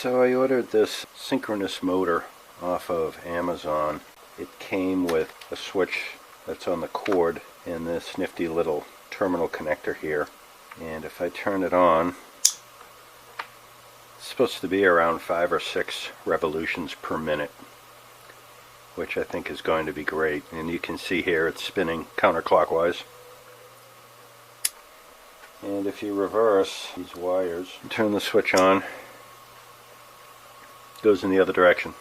So I ordered this synchronous motor off of Amazon. It came with a switch that's on the cord and this nifty little terminal connector here. And if I turn it on, it's supposed to be around 5 or 6 revolutions per minute, which I think is going to be great. And you can see here it's spinning counterclockwise. And if you reverse these wires, turn the switch on, goes in the other direction.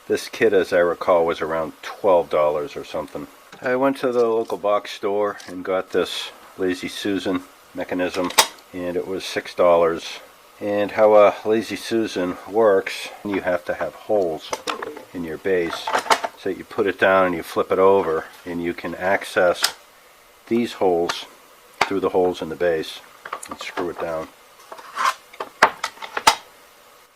This kit, as I recall, was around $12 or something. I went to the local box store and got this Lazy Susan mechanism, and it was $6. And how a Lazy Susan works, you have to have holes in your base, so that you put it down and you flip it over, and you can access these holes through the holes in the base and screw it down.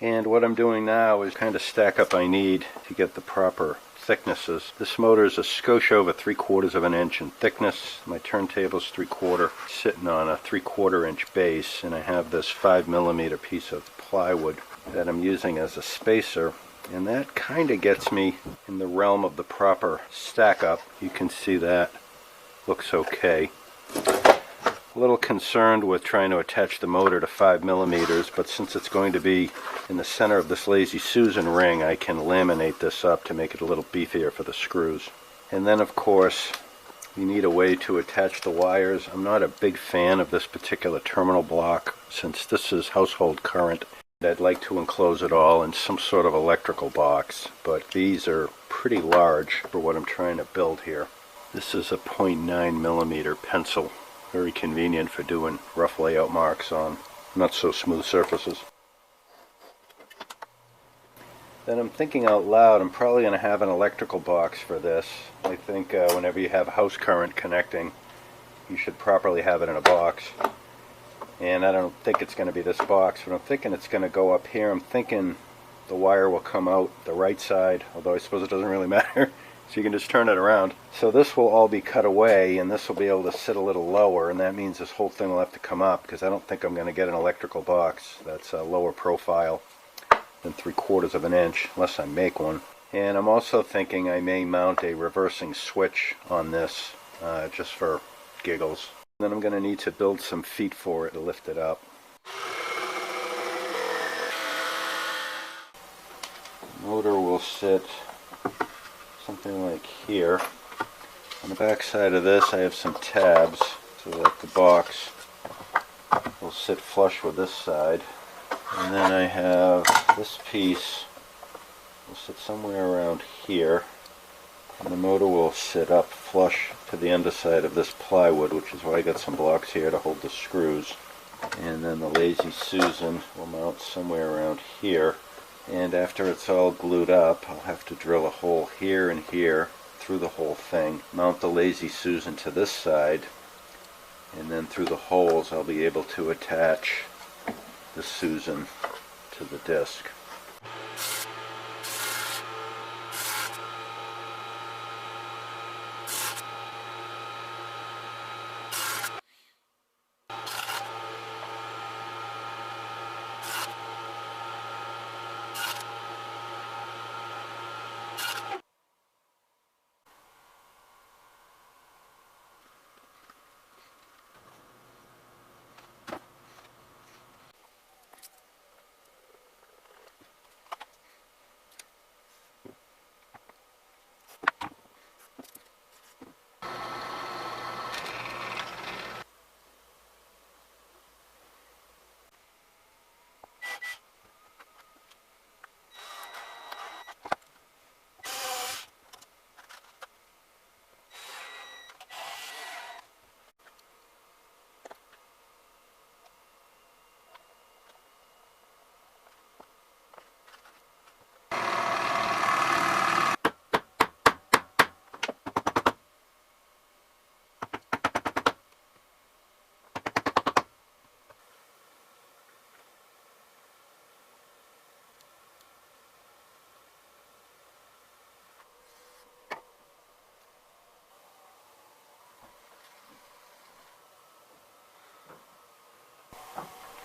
And what I'm doing now is kind of stack up I need to get the proper thicknesses. This motor is a skosh over 3/4 of an inch in thickness. My turntable's 3/4, sitting on a 3/4 inch base, and I have this 5mm piece of plywood that I'm using as a spacer, and that kind of gets me in the realm of the proper stack up. You can see that looks okay. A little concerned with trying to attach the motor to 5mm, but since it's going to be in the center of this Lazy Susan ring, I can laminate this up to make it a little beefier for the screws. And then of course you need a way to attach the wires. I'm not a big fan of this particular terminal block, since this is household current. I'd like to enclose it all in some sort of electrical box, but these are pretty large for what I'm trying to build here. This is a 0.9mm pencil. Very convenient for doing rough layout marks on not so smooth surfaces. Then I'm thinking out loud, I'm probably going to have an electrical box for this. I think whenever you have house current connecting, you should properly have it in a box. And I don't think it's going to be this box, but I'm thinking it's going to go up here. I'm thinking the wire will come out the right side, although I suppose it doesn't really matter. So you can just turn it around. So this will all be cut away, and this will be able to sit a little lower, and that means this whole thing will have to come up, because I don't think I'm going to get an electrical box that's a lower profile than 3/4 of an inch, unless I make one. And I'm also thinking I may mount a reversing switch on this, just for giggles. Then I'm going to need to build some feet for it to lift it up. The motor will sit something like here. On the back side of this I have some tabs so that the box will sit flush with this side. And then I have this piece will sit somewhere around here, and the motor will sit up flush to the underside of this plywood, which is why I got some blocks here to hold the screws. And then the Lazy Susan will mount somewhere around here. And after it's all glued up, I'll have to drill a hole here and here through the whole thing, mount the Lazy Susan to this side, and then through the holes I'll be able to attach the Susan to the disc.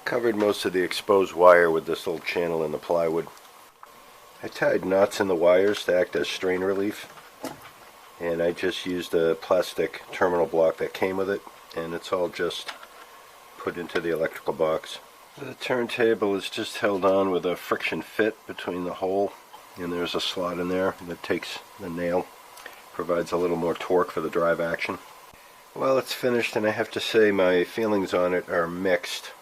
Covered most of the exposed wire with this little channel in the plywood. I tied knots in the wires to act as strain relief, and I just used a plastic terminal block that came with it, and it's all just put into the electrical box. The turntable is just held on with a friction fit between the hole, and there's a slot in there that takes the nail, provides a little more torque for the drive action. Well, it's finished, and I have to say my feelings on it are mixed.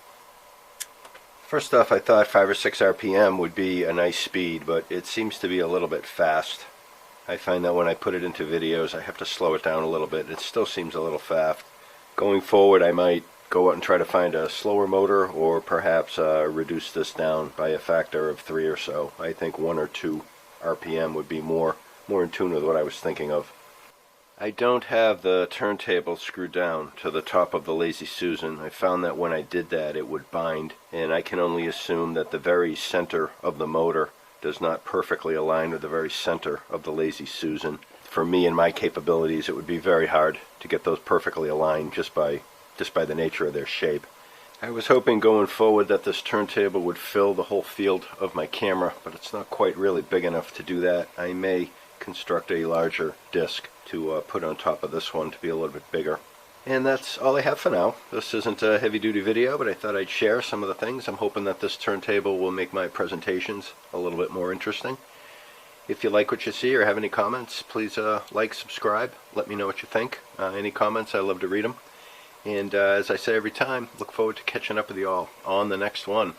First off, I thought 5 or 6 RPM would be a nice speed, but it seems to be a little bit fast. I find that when I put it into videos, I have to slow it down a little bit. It still seems a little fast. Going forward, I might go out and try to find a slower motor, or perhaps reduce this down by a factor of 3 or so. I think 1 or 2 RPM would be more in tune with what I was thinking of. I don't have the turntable screwed down to the top of the Lazy Susan. I found that when I did that it would bind, and I can only assume that the very center of the motor does not perfectly align with the very center of the Lazy Susan. For me and my capabilities, it would be very hard to get those perfectly aligned just by the nature of their shape. I was hoping going forward that this turntable would fill the whole field of my camera, but it's not quite really big enough to do that. I may construct a larger disc to put on top of this one to be a little bit bigger. And that's all I have for now. This isn't a heavy-duty video, but I thought I'd share some of the things. I'm hoping that this turntable will make my presentations a little bit more interesting. If you like what you see or have any comments, please like, subscribe, let me know what you think. Any comments, I love to read them. And as I say every time, look forward to catching up with you all on the next one.